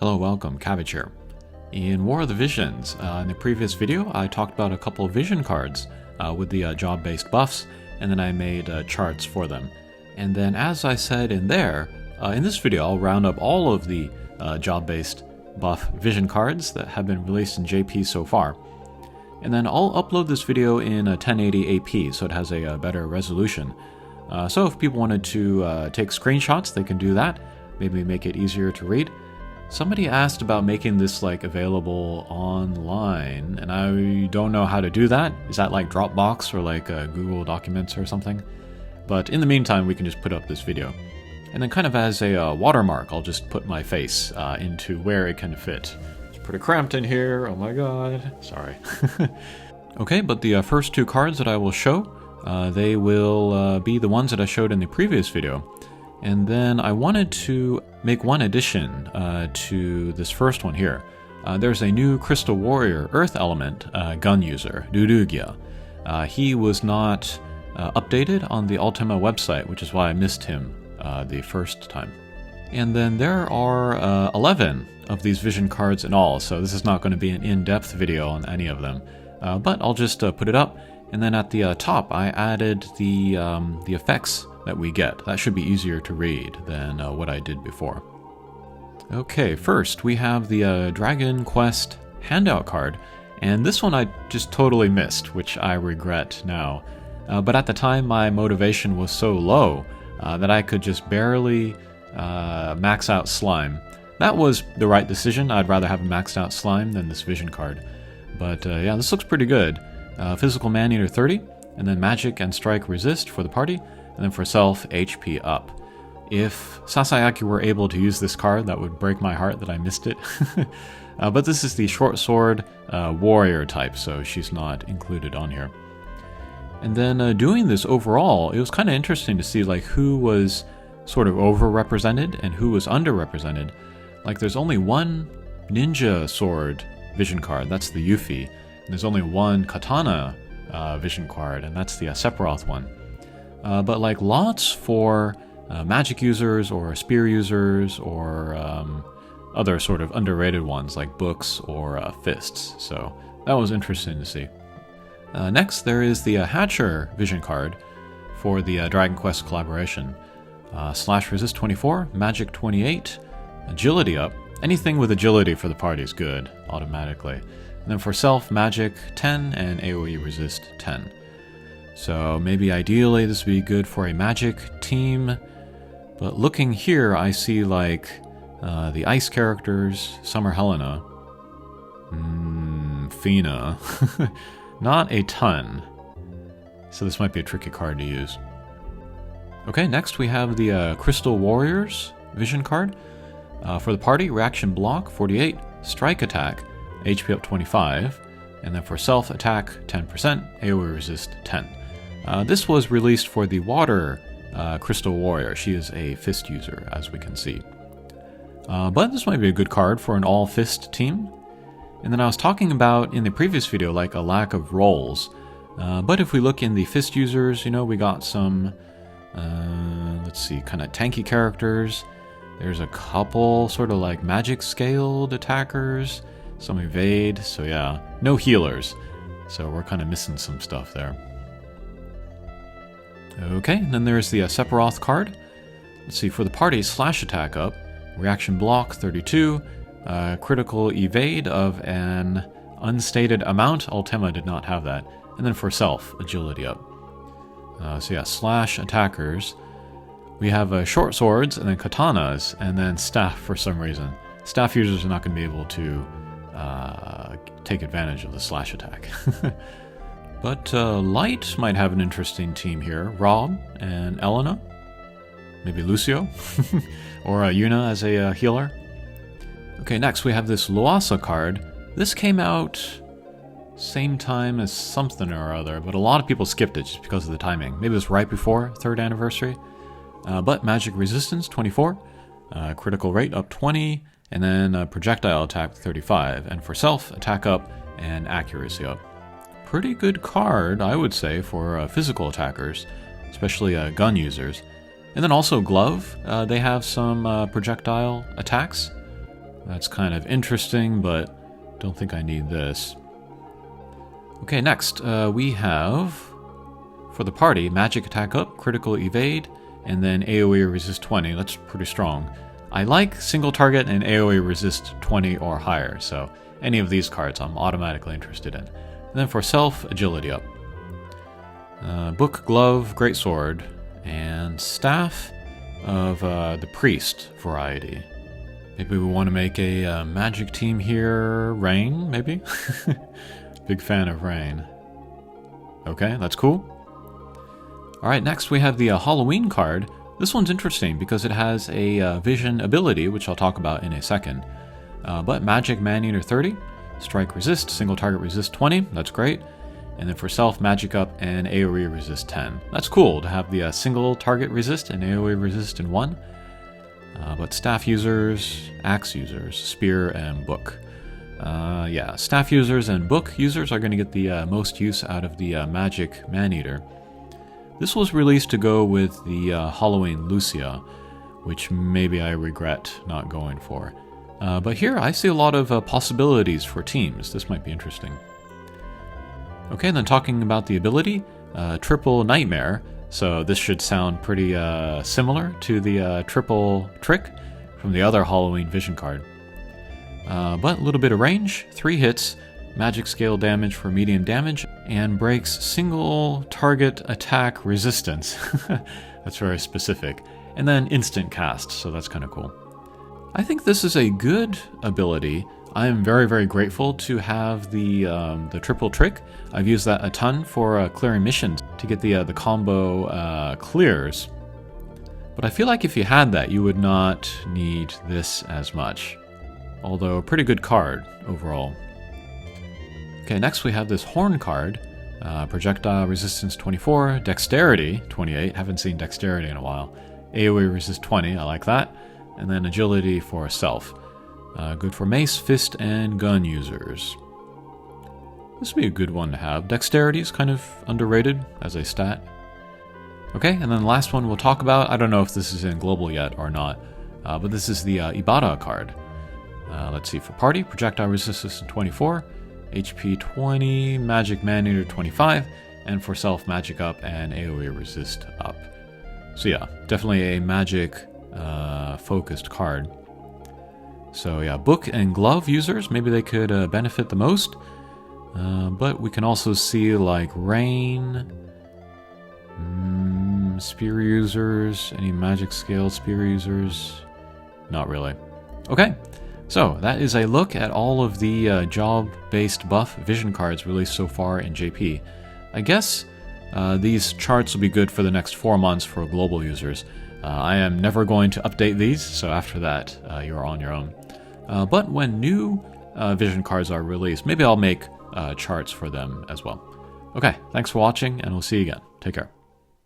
Hello, welcome, Cabbage here. In War of the Visions, in the previous video, I talked about a couple of vision cards with the job-based buffs, and then I made charts for them. And then as I said in there, in this video I'll round up all of the job-based buff vision cards that have been released in JP so far. And then I'll upload this video in 1080 AP, so it has a better resolution. So if people wanted to take screenshots, they can do that, maybe make it easier to read. Somebody asked about making this available online, and I don't know how to do that. Is that like Dropbox or like Google Documents or something? But in the meantime, we can just put up this video. And then kind of as a watermark, I'll just put my face into where it can fit. It's pretty cramped in here, oh my god, sorry. Okay, but the first two cards that I will show, they will be the ones that I showed in the previous video. And then I wanted to make one addition to this first one here. There's a new Crystal Warrior Earth Element gun user, Durugia. He was not updated on the Ultima website, which is why I missed him the first time. And then there are 11 of these vision cards in all, so this is not going to be an in-depth video on any of them. But I'll just put it up, and then at the top I added the effects that we get. That should be easier to read than what I did before. Okay, first we have the Dragon Quest handout card, and this one I just totally missed, which I regret now. But at the time my motivation was so low that I could just barely max out Slime. That was the right decision. I'd rather have a maxed out Slime than this vision card. But yeah, this looks pretty good. Physical Maneater 30, and then Magic and Strike Resist for the party, and then for self, HP up. If Sasayaki were able to use this card, that would break my heart that I missed it. But this is the short sword warrior type, so she's not included on here. And then doing this overall, it was kind of interesting to see like who was sort of overrepresented and who was underrepresented. Like there's only one ninja sword vision card, that's the Yuffie. And there's only one katana vision card, and that's the Sephiroth one. But like lots for magic users or spear users or other sort of underrated ones like books or fists. So that was interesting to see. Next there is the Hatcher vision card for the Dragon Quest collaboration. Slash resist 24, magic 28, agility up. Anything with agility for the party is good automatically. And then for self, magic 10 and AoE resist 10. So maybe ideally this would be good for a magic team, but looking here I see like the ice characters, Summer Helena, Fina, not a ton, so this might be a tricky card to use. Okay, next we have the Crystal Warriors vision card. For the party, reaction block 48, strike attack, HP up 25, and then for self attack 10%, AoE resist 10. This was released for the Water Crystal Warrior. She is a fist user, as we can see. But this might be a good card for an all-fist team. And then I was talking about, in the previous video, like a lack of rolls. But if we look in the fist users, you know, we got some, let's see, kind of tanky characters. There's a couple sort of like magic-scaled attackers, some evade, so yeah, no healers. So we're kind of missing some stuff there. Okay, and then there's the Sephiroth card. Let's see, for the party, slash attack up, reaction block 32, critical evade of an unstated amount. Ultima did not have that. And then for self, agility up. So yeah, slash attackers. We have short swords, and then katanas, and then staff for some reason. Staff users are not going to be able to take advantage of the slash attack. But Light might have an interesting team here. Rob and Elena. Maybe Lucio. Or Yuna as a healer. Okay, next we have this Luasa card. This came out same time as something or other, but a lot of people skipped it just because of the timing. Maybe it was right before 3rd anniversary. But magic resistance 24, critical rate up 20, and then projectile attack 35. And for self, attack up and accuracy up. Pretty good card, I would say, for physical attackers, especially gun users. And then also Glove, they have some projectile attacks. That's kind of interesting, but don't think I need this. Okay, next we have, for the party, magic attack up, critical evade, and then AoE resist 20. That's pretty strong. I like single target and AoE resist 20 or higher, so any of these cards I'm automatically interested in. And then for self, agility up. Book, glove, greatsword, and staff of the priest variety. Maybe we want to make a magic team here. Rain, maybe? Big fan of rain. Okay, that's cool. Alright, next we have the Halloween card. This one's interesting because it has a vision ability, which I'll talk about in a second. But magic man-eater 30, strike resist, single target resist 20, that's great. And then for self, magic up and AoE resist 10. That's cool to have the single target resist and AoE resist in one. But staff users, axe users, spear, and book. Yeah, staff users and book users are going to get the most use out of the magic man-eater. This was released to go with the Halloween Lucia, which maybe I regret not going for. But here I see a lot of possibilities for teams. This might be interesting. Okay, then talking about the ability, Triple Nightmare. So this should sound pretty similar to the Triple Trick from the other Halloween Vision card. But a little bit of range, 3 hits, magic scale damage for medium damage, and breaks single target attack resistance. That's very specific. And then instant cast, so that's kind of cool. I think this is a good ability. I am very, very grateful to have the triple trick. I've used that a ton for clearing missions to get the combo clears. But I feel like if you had that, you would not need this as much. Although a pretty good card overall. Okay, next we have this horn card. Projectile resistance 24, dexterity 28. Haven't seen dexterity in a while. AoE resist 20, I like that. And then agility for self. Good for mace, fist, and gun users. This would be a good one to have. Dexterity is kind of underrated as a stat. Okay, and then the last one we'll talk about, I don't know if this is in global yet or not, but this is the Ibarra card. Let's see, for party, projectile resistance 24, HP 20, magic man-eater 25, and for self, magic up and AoE resist up. So yeah, definitely a magic focused card. So yeah, book and glove users, maybe they could benefit the most. But we can also see like rain, spear users, any magic scale spear users? Not really. Okay, so that is a look at all of the job-based buff vision cards released so far in JP. I guess these charts will be good for the next 4 months for global users. I am never going to update these, so after that, you're on your own. But when new vision cards are released, maybe I'll make charts for them as well. Okay, thanks for watching, and we'll see you again. Take care.